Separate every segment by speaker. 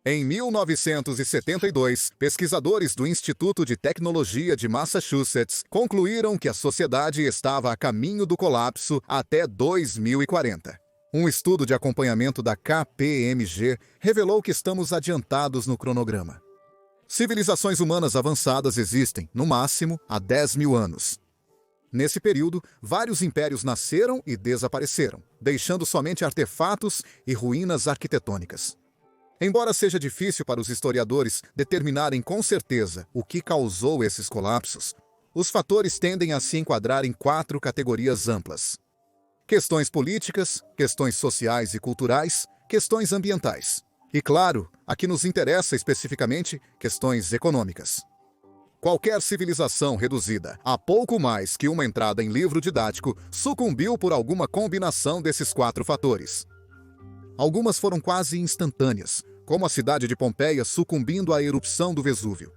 Speaker 1: Em 1972, pesquisadores do Instituto de Tecnologia de Massachusetts concluíram que a sociedade estava a caminho do colapso até 2040. Um estudo de acompanhamento da KPMG revelou que estamos adiantados no cronograma. Civilizações humanas avançadas existem, no máximo, há 10 mil anos. Nesse período, vários impérios nasceram e desapareceram, deixando somente artefatos e ruínas arquitetônicas. Embora seja difícil para os historiadores determinarem com certeza o que causou esses colapsos, os fatores tendem a se enquadrar em 4 categorias amplas: questões políticas, questões sociais e culturais, questões ambientais. E claro, a que nos interessa especificamente, questões econômicas. Qualquer civilização reduzida a pouco mais que uma entrada em livro didático sucumbiu por alguma combinação desses 4 fatores. Algumas foram quase instantâneas, como a cidade de Pompeia sucumbindo à erupção do Vesúvio.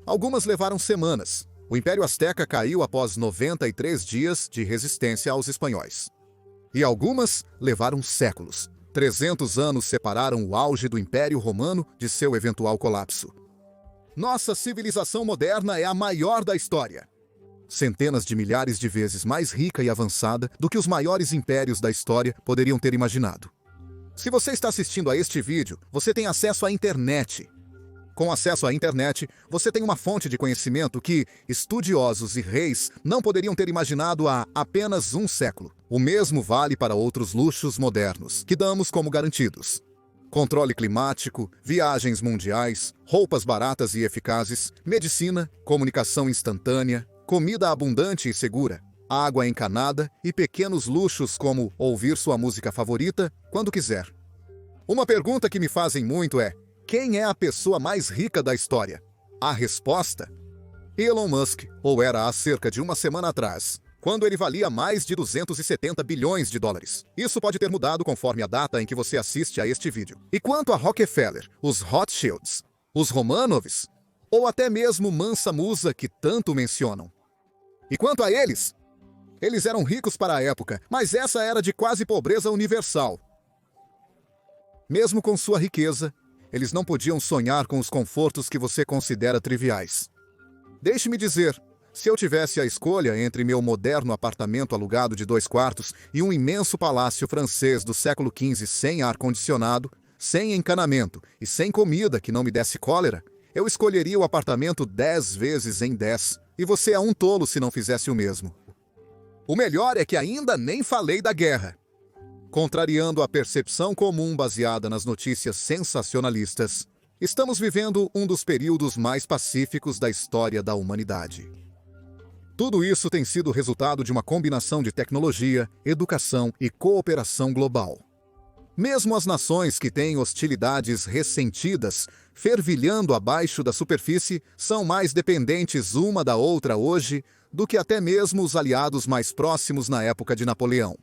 Speaker 1: Algumas levaram semanas. O Império Azteca caiu após 93 dias de resistência aos espanhóis. E algumas levaram séculos. 300 anos separaram o auge do Império Romano de seu eventual colapso. Nossa civilização moderna é a maior da história. Centenas de milhares de vezes mais rica e avançada do que os maiores impérios da história poderiam ter imaginado. Se você está assistindo a este vídeo, você tem acesso à internet. Com acesso à internet, você tem uma fonte de conhecimento que estudiosos e reis não poderiam ter imaginado há apenas um século. O mesmo vale para outros luxos modernos, que damos como garantidos. Controle climático, viagens mundiais, roupas baratas e eficazes, medicina, comunicação instantânea, comida abundante e segura, água encanada e pequenos luxos como ouvir sua música favorita quando quiser. Uma pergunta que me fazem muito é: quem é a pessoa mais rica da história? A resposta? Elon Musk, ou era há cerca de uma semana atrás, quando ele valia mais de 270 bilhões de dólares. Isso pode ter mudado conforme a data em que você assiste a este vídeo. E quanto a Rockefeller, os Rothschilds, os Romanovs, ou até mesmo Mansa Musa que tanto mencionam? E quanto a eles? Eles eram ricos para a época, mas essa era de quase pobreza universal. Mesmo com sua riqueza, eles não podiam sonhar com os confortos que você considera triviais. Deixe-me dizer, se eu tivesse a escolha entre meu moderno apartamento alugado de 2 quartos e um imenso palácio francês do século XV sem ar-condicionado, sem encanamento e sem comida que não me desse cólera, eu escolheria o apartamento 10 vezes em 10, e você é um tolo se não fizesse o mesmo. O melhor é que ainda nem falei da guerra. Contrariando a percepção comum baseada nas notícias sensacionalistas, estamos vivendo um dos períodos mais pacíficos da história da humanidade. Tudo isso tem sido resultado de uma combinação de tecnologia, educação e cooperação global. Mesmo as nações que têm hostilidades ressentidas, fervilhando abaixo da superfície, são mais dependentes uma da outra hoje do que até mesmo os aliados mais próximos na época de Napoleão.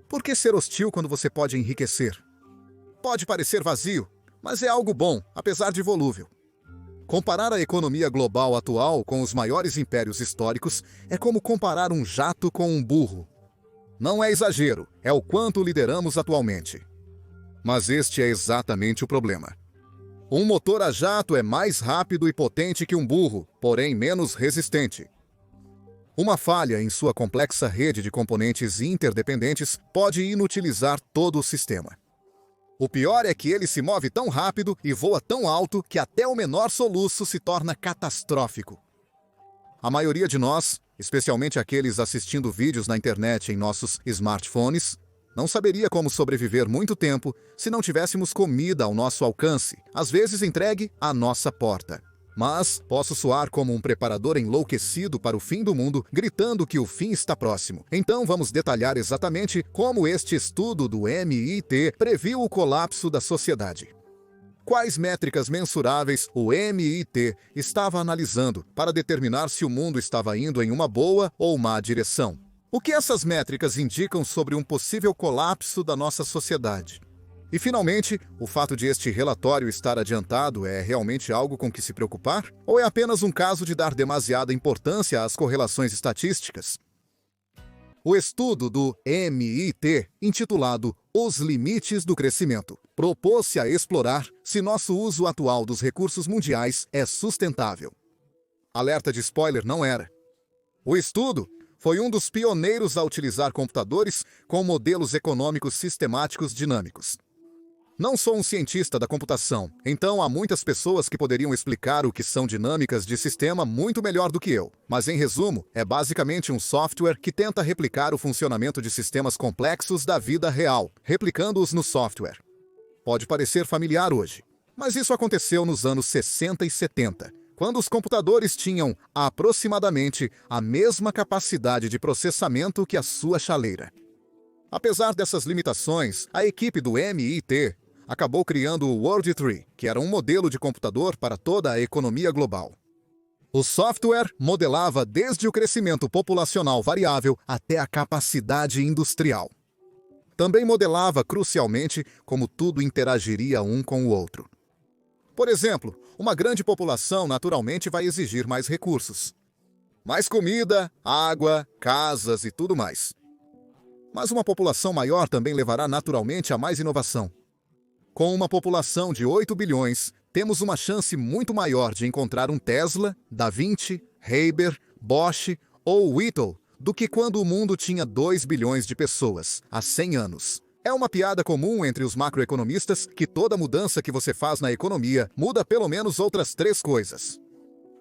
Speaker 1: Por que ser hostil quando você pode enriquecer? Pode parecer vazio, mas é algo bom, apesar de volúvel. Comparar a economia global atual com os maiores impérios históricos é como comparar um jato com um burro. Não é exagero, é o quanto lideramos atualmente. Mas este é exatamente o problema. Um motor a jato é mais rápido e potente que um burro, porém menos resistente. Uma falha em sua complexa rede de componentes interdependentes pode inutilizar todo o sistema. O pior é que ele se move tão rápido e voa tão alto que até o menor soluço se torna catastrófico. A maioria de nós, especialmente aqueles assistindo vídeos na internet em nossos smartphones, não saberia como sobreviver muito tempo se não tivéssemos comida ao nosso alcance, às vezes entregue à nossa porta. Mas posso soar como um preparador enlouquecido para o fim do mundo, gritando que o fim está próximo. Então vamos detalhar exatamente como este estudo do MIT previu o colapso da sociedade. Quais métricas mensuráveis o MIT estava analisando para determinar se o mundo estava indo em uma boa ou má direção? O que essas métricas indicam sobre um possível colapso da nossa sociedade? E, finalmente, o fato de este relatório estar adiantado é realmente algo com que se preocupar? Ou é apenas um caso de dar demasiada importância às correlações estatísticas? O estudo do MIT, intitulado Os Limites do Crescimento, propôs-se a explorar se nosso uso atual dos recursos mundiais é sustentável. Alerta de spoiler, não era. O estudo foi um dos pioneiros a utilizar computadores com modelos econômicos sistemáticos dinâmicos. Não sou um cientista da computação, então há muitas pessoas que poderiam explicar o que são dinâmicas de sistema muito melhor do que eu. Mas, em resumo, é basicamente um software que tenta replicar o funcionamento de sistemas complexos da vida real, replicando-os no software. Pode parecer familiar hoje, mas isso aconteceu nos anos 60 e 70, quando os computadores tinham aproximadamente a mesma capacidade de processamento que a sua chaleira. Apesar dessas limitações, a equipe do MIT acabou criando o World Tree, que era um modelo de computador para toda a economia global. O software modelava desde o crescimento populacional variável até a capacidade industrial. Também modelava crucialmente como tudo interagiria um com o outro. Por exemplo, uma grande população naturalmente vai exigir mais recursos. Mais comida, água, casas e tudo mais. Mas uma população maior também levará naturalmente a mais inovação. Com uma população de 8 bilhões, temos uma chance muito maior de encontrar um Tesla, Da Vinci, Haber, Bosch ou Whittle do que quando o mundo tinha 2 bilhões de pessoas, há 100 anos. É uma piada comum entre os macroeconomistas que toda mudança que você faz na economia muda pelo menos outras 3 coisas.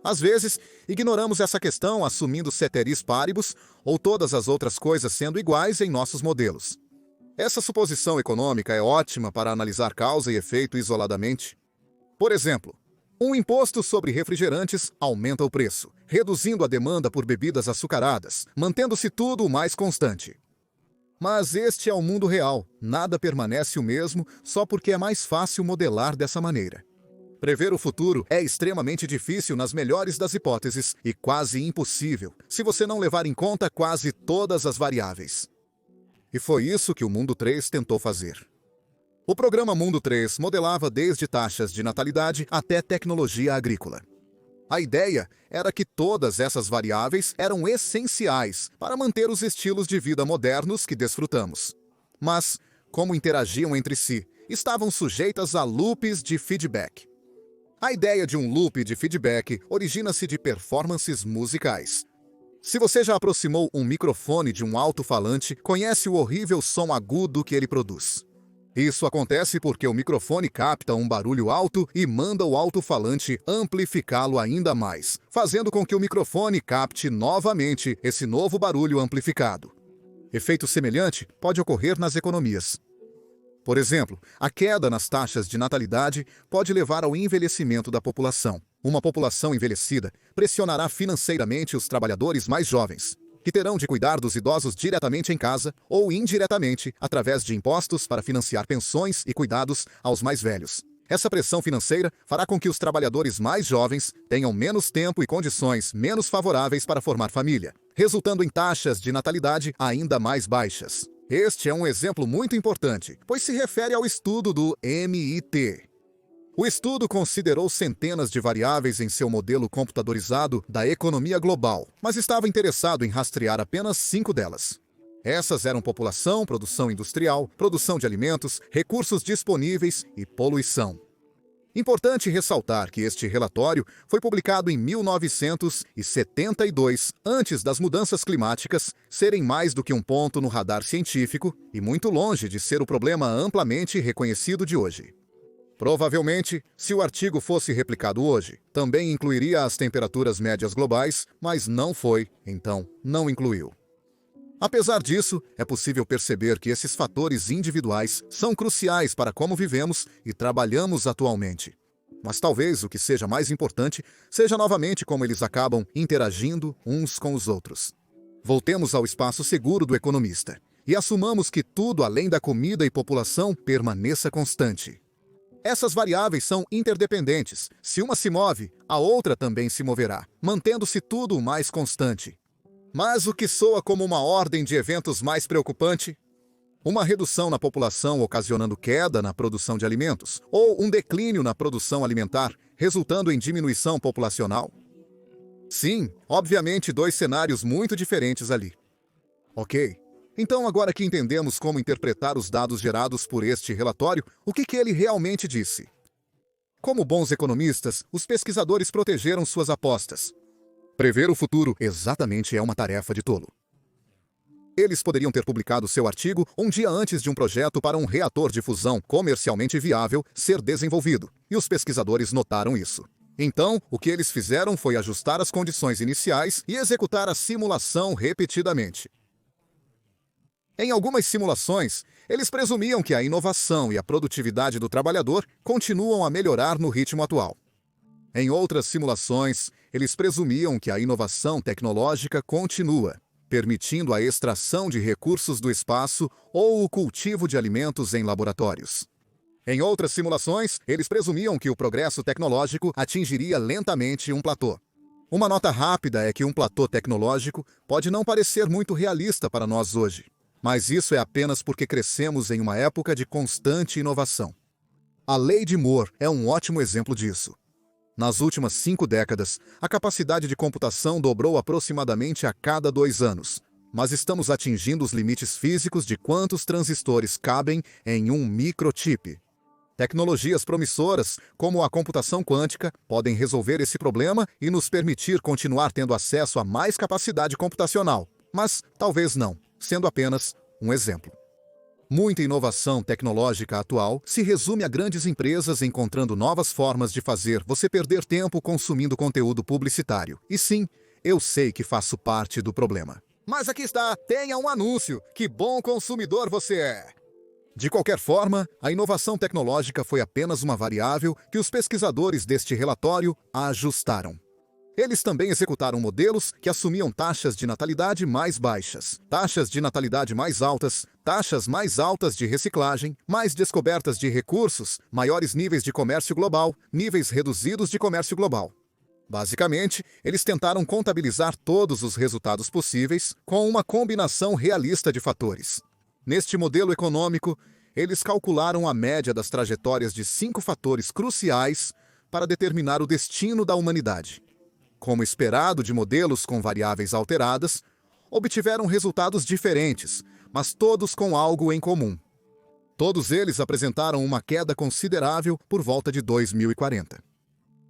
Speaker 1: Às vezes, ignoramos essa questão assumindo ceteris paribus ou todas as outras coisas sendo iguais em nossos modelos. Essa suposição econômica é ótima para analisar causa e efeito isoladamente. Por exemplo, um imposto sobre refrigerantes aumenta o preço, reduzindo a demanda por bebidas açucaradas, mantendo-se tudo o mais constante. Mas este é o mundo real, nada permanece o mesmo só porque é mais fácil modelar dessa maneira. Prever o futuro é extremamente difícil nas melhores das hipóteses e quase impossível se você não levar em conta quase todas as variáveis. E foi isso que o Mundo 3 tentou fazer. O programa Mundo 3 modelava desde taxas de natalidade até tecnologia agrícola. A ideia era que todas essas variáveis eram essenciais para manter os estilos de vida modernos que desfrutamos. Mas, como interagiam entre si, estavam sujeitas a loops de feedback. A ideia de um loop de feedback origina-se de performances musicais. Se você já aproximou um microfone de um alto-falante, conhece o horrível som agudo que ele produz. Isso acontece porque o microfone capta um barulho alto e manda o alto-falante amplificá-lo ainda mais, fazendo com que o microfone capte novamente esse novo barulho amplificado. Efeito semelhante pode ocorrer nas economias. Por exemplo, a queda nas taxas de natalidade pode levar ao envelhecimento da população. Uma população envelhecida pressionará financeiramente os trabalhadores mais jovens, que terão de cuidar dos idosos diretamente em casa ou indiretamente através de impostos para financiar pensões e cuidados aos mais velhos. Essa pressão financeira fará com que os trabalhadores mais jovens tenham menos tempo e condições menos favoráveis para formar família, resultando em taxas de natalidade ainda mais baixas. Este é um exemplo muito importante, pois se refere ao estudo do MIT. O estudo considerou centenas de variáveis em seu modelo computadorizado da economia global, mas estava interessado em rastrear apenas 5 delas. Essas eram população, produção industrial, produção de alimentos, recursos disponíveis e poluição. Importante ressaltar que este relatório foi publicado em 1972, antes das mudanças climáticas serem mais do que um ponto no radar científico e muito longe de ser o problema amplamente reconhecido de hoje. Provavelmente, se o artigo fosse replicado hoje, também incluiria as temperaturas médias globais, mas não foi, então não incluiu. Apesar disso, é possível perceber que esses fatores individuais são cruciais para como vivemos e trabalhamos atualmente. Mas talvez o que seja mais importante seja novamente como eles acabam interagindo uns com os outros. Voltemos ao espaço seguro do economista e assumamos que tudo além da comida e população permaneça constante. Essas variáveis são interdependentes. Se uma se move, a outra também se moverá, mantendo-se tudo o mais constante. Mas o que soa como uma ordem de eventos mais preocupante? Uma redução na população ocasionando queda na produção de alimentos, ou um declínio na produção alimentar, resultando em diminuição populacional? Sim, obviamente 2 cenários muito diferentes ali. Ok, Então, agora que entendemos como interpretar os dados gerados por este relatório, o que ele realmente disse? Como bons economistas, os pesquisadores protegeram suas apostas. Prever o futuro exatamente é uma tarefa de tolo. Eles poderiam ter publicado seu artigo um dia antes de um projeto para um reator de fusão comercialmente viável ser desenvolvido, e os pesquisadores notaram isso. Então, o que eles fizeram foi ajustar as condições iniciais e executar a simulação repetidamente. Em algumas simulações, eles presumiam que a inovação e a produtividade do trabalhador continuam a melhorar no ritmo atual. Em outras simulações, eles presumiam que a inovação tecnológica continua, permitindo a extração de recursos do espaço ou o cultivo de alimentos em laboratórios. Em outras simulações, eles presumiam que o progresso tecnológico atingiria lentamente um platô. Uma nota rápida é que um platô tecnológico pode não parecer muito realista para nós hoje, mas isso é apenas porque crescemos em uma época de constante inovação. A Lei de Moore é um ótimo exemplo disso. Nas últimas 5 décadas, a capacidade de computação dobrou aproximadamente a cada 2 anos, mas estamos atingindo os limites físicos de quantos transistores cabem em um microchip. Tecnologias promissoras, como a computação quântica, podem resolver esse problema e nos permitir continuar tendo acesso a mais capacidade computacional, mas talvez não, sendo apenas um exemplo. Muita inovação tecnológica atual se resume a grandes empresas encontrando novas formas de fazer você perder tempo consumindo conteúdo publicitário. E sim, eu sei que faço parte do problema. Mas aqui está, tenha um anúncio. Que bom consumidor você é! De qualquer forma, a inovação tecnológica foi apenas uma variável que os pesquisadores deste relatório ajustaram. Eles também executaram modelos que assumiam taxas de natalidade mais baixas, taxas de natalidade mais altas, taxas mais altas de reciclagem, mais descobertas de recursos, maiores níveis de comércio global, níveis reduzidos de comércio global. Basicamente, eles tentaram contabilizar todos os resultados possíveis com uma combinação realista de fatores. Neste modelo econômico, eles calcularam a média das trajetórias de 5 fatores cruciais para determinar o destino da humanidade. Como esperado de modelos com variáveis alteradas, obtiveram resultados diferentes, mas todos com algo em comum. Todos eles apresentaram uma queda considerável por volta de 2040.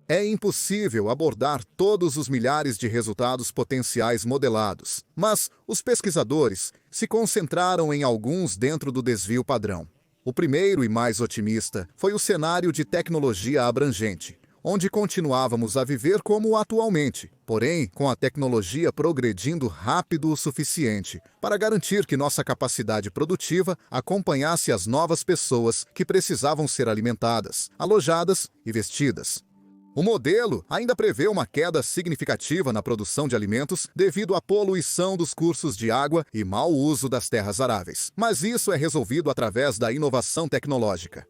Speaker 1: É impossível abordar todos os milhares de resultados potenciais modelados, mas os pesquisadores se concentraram em alguns dentro do desvio padrão. O primeiro e mais otimista foi o cenário de tecnologia abrangente, onde continuávamos a viver como atualmente, porém com a tecnologia progredindo rápido o suficiente para garantir que nossa capacidade produtiva acompanhasse as novas pessoas que precisavam ser alimentadas, alojadas e vestidas. O modelo ainda prevê uma queda significativa na produção de alimentos devido à poluição dos cursos de água e mau uso das terras aráveis, mas isso é resolvido através da inovação tecnológica.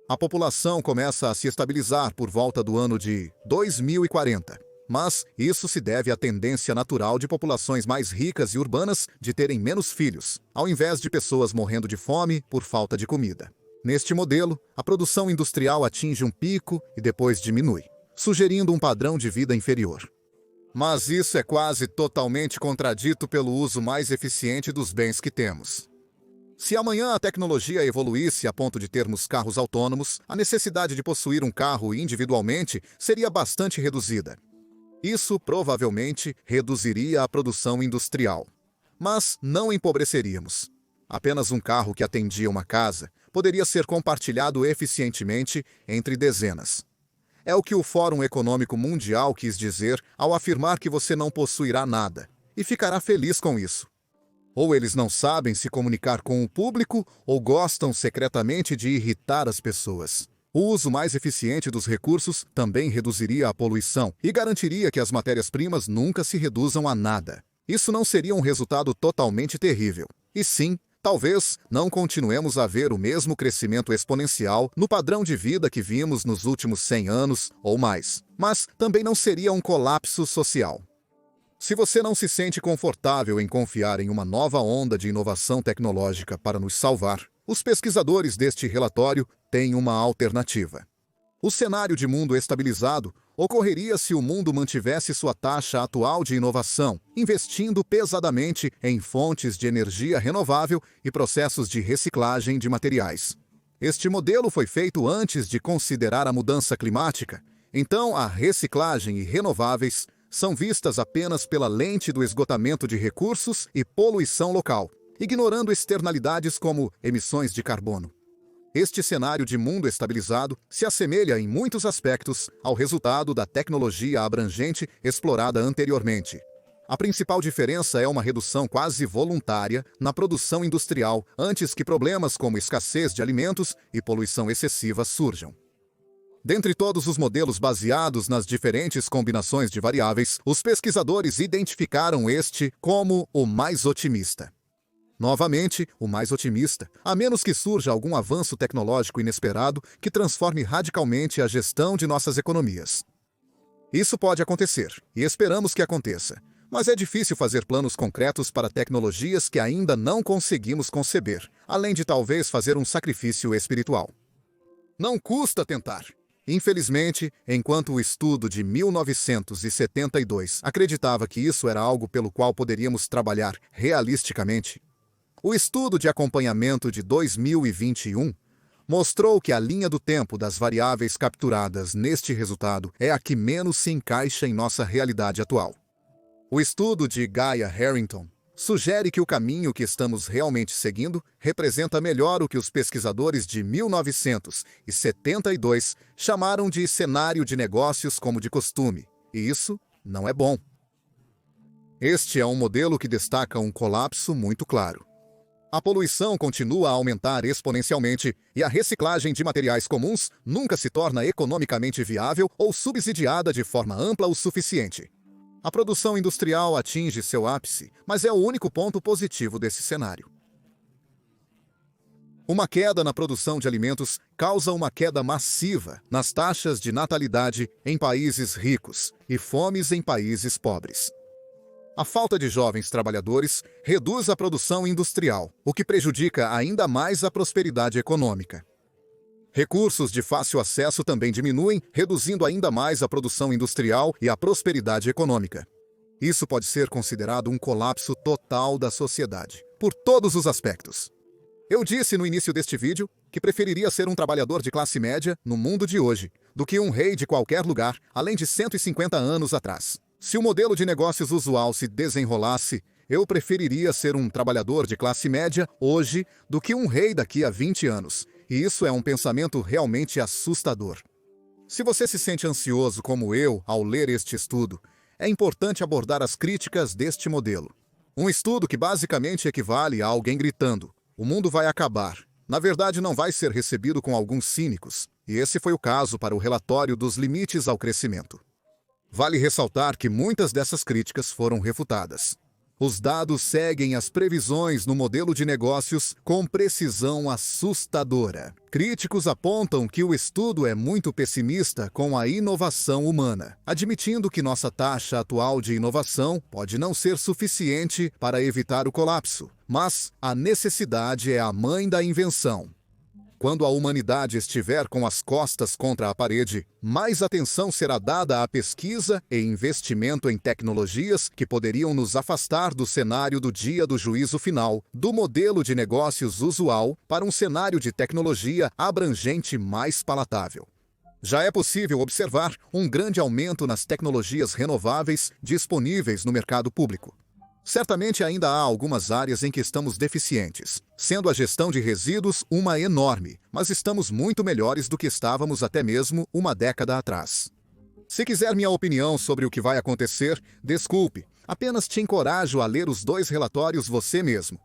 Speaker 1: A população começa a se estabilizar por volta do ano de 2040, mas isso se deve à tendência natural de populações mais ricas e urbanas de terem menos filhos, ao invés de pessoas morrendo de fome por falta de comida. Neste modelo, a produção industrial atinge um pico e depois diminui, sugerindo um padrão de vida inferior. Mas isso é quase totalmente contradito pelo uso mais eficiente dos bens que temos. Se amanhã a tecnologia evoluísse a ponto de termos carros autônomos, a necessidade de possuir um carro individualmente seria bastante reduzida. Isso provavelmente reduziria a produção industrial. Mas não empobreceríamos. Apenas um carro que atendia uma casa poderia ser compartilhado eficientemente entre dezenas. É o que o Fórum Econômico Mundial quis dizer ao afirmar que você não possuirá nada e ficará feliz com isso. Ou eles não sabem se comunicar com o público ou gostam secretamente de irritar as pessoas. O uso mais eficiente dos recursos também reduziria a poluição e garantiria que as matérias-primas nunca se reduzam a nada. Isso não seria um resultado totalmente terrível. E sim, talvez não continuemos a ver o mesmo crescimento exponencial no padrão de vida que vimos nos últimos 100 anos ou mais. Mas também não seria um colapso social. Se você não se sente confortável em confiar em uma nova onda de inovação tecnológica para nos salvar, os pesquisadores deste relatório têm uma alternativa. O cenário de mundo estabilizado ocorreria se o mundo mantivesse sua taxa atual de inovação, investindo pesadamente em fontes de energia renovável e processos de reciclagem de materiais. Este modelo foi feito antes de considerar a mudança climática, então a reciclagem e renováveis são vistas apenas pela lente do esgotamento de recursos e poluição local, ignorando externalidades como emissões de carbono. Este cenário de mundo estabilizado se assemelha em muitos aspectos ao resultado da tecnologia abrangente explorada anteriormente. A principal diferença é uma redução quase voluntária na produção industrial antes que problemas como escassez de alimentos e poluição excessiva surjam. Dentre todos os modelos baseados nas diferentes combinações de variáveis, os pesquisadores identificaram este como o mais otimista. Novamente, o mais otimista, a menos que surja algum avanço tecnológico inesperado que transforme radicalmente a gestão de nossas economias. Isso pode acontecer, e esperamos que aconteça, mas é difícil fazer planos concretos para tecnologias que ainda não conseguimos conceber, além de talvez fazer um sacrifício espiritual. Não custa tentar. Infelizmente, enquanto o estudo de 1972 acreditava que isso era algo pelo qual poderíamos trabalhar realisticamente, o estudo de acompanhamento de 2021 mostrou que a linha do tempo das variáveis capturadas neste resultado é a que menos se encaixa em nossa realidade atual. O estudo de Gaia Harrington sugere que o caminho que estamos realmente seguindo representa melhor o que os pesquisadores de 1972 chamaram de cenário de negócios como de costume, e isso não é bom. Este é um modelo que destaca um colapso muito claro. A poluição continua a aumentar exponencialmente e a reciclagem de materiais comuns nunca se torna economicamente viável ou subsidiada de forma ampla o suficiente. A produção industrial atinge seu ápice, mas é o único ponto positivo desse cenário. Uma queda na produção de alimentos causa uma queda massiva nas taxas de natalidade em países ricos e fomes em países pobres. A falta de jovens trabalhadores reduz a produção industrial, o que prejudica ainda mais a prosperidade econômica. Recursos de fácil acesso também diminuem, reduzindo ainda mais a produção industrial e a prosperidade econômica. Isso pode ser considerado um colapso total da sociedade, por todos os aspectos. Eu disse no início deste vídeo que preferiria ser um trabalhador de classe média no mundo de hoje, do que um rei de qualquer lugar, além de 150 anos atrás. Se o modelo de negócios usual se desenrolasse, eu preferiria ser um trabalhador de classe média hoje do que um rei daqui a 20 anos. E isso é um pensamento realmente assustador. Se você se sente ansioso como eu ao ler este estudo, é importante abordar as críticas deste modelo. Um estudo que basicamente equivale a alguém gritando: "O mundo vai acabar", na verdade não vai ser recebido com alguns cínicos, e esse foi o caso para o relatório dos limites ao crescimento. Vale ressaltar que muitas dessas críticas foram refutadas. Os dados seguem as previsões no modelo de negócios com precisão assustadora. Críticos apontam que o estudo é muito pessimista com a inovação humana, admitindo que nossa taxa atual de inovação pode não ser suficiente para evitar o colapso, mas a necessidade é a mãe da invenção. Quando a humanidade estiver com as costas contra a parede, mais atenção será dada à pesquisa e investimento em tecnologias que poderiam nos afastar do cenário do dia do juízo final, do modelo de negócios usual, para um cenário de tecnologia abrangente mais palatável. Já é possível observar um grande aumento nas tecnologias renováveis disponíveis no mercado público. Certamente ainda há algumas áreas em que estamos deficientes, sendo a gestão de resíduos uma enorme, mas estamos muito melhores do que estávamos até mesmo uma década atrás. Se quiser minha opinião sobre o que vai acontecer, desculpe, apenas te encorajo a ler os dois relatórios você mesmo.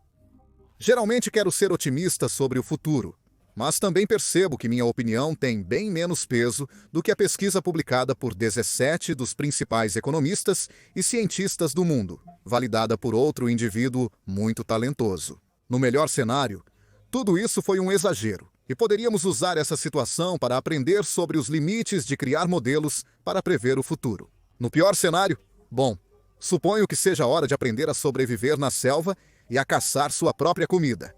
Speaker 1: Geralmente quero ser otimista sobre o futuro, mas também percebo que minha opinião tem bem menos peso do que a pesquisa publicada por 17 dos principais economistas e cientistas do mundo, validada por outro indivíduo muito talentoso. No melhor cenário, tudo isso foi um exagero, e poderíamos usar essa situação para aprender sobre os limites de criar modelos para prever o futuro. No pior cenário, bom, suponho que seja hora de aprender a sobreviver na selva e a caçar sua própria comida.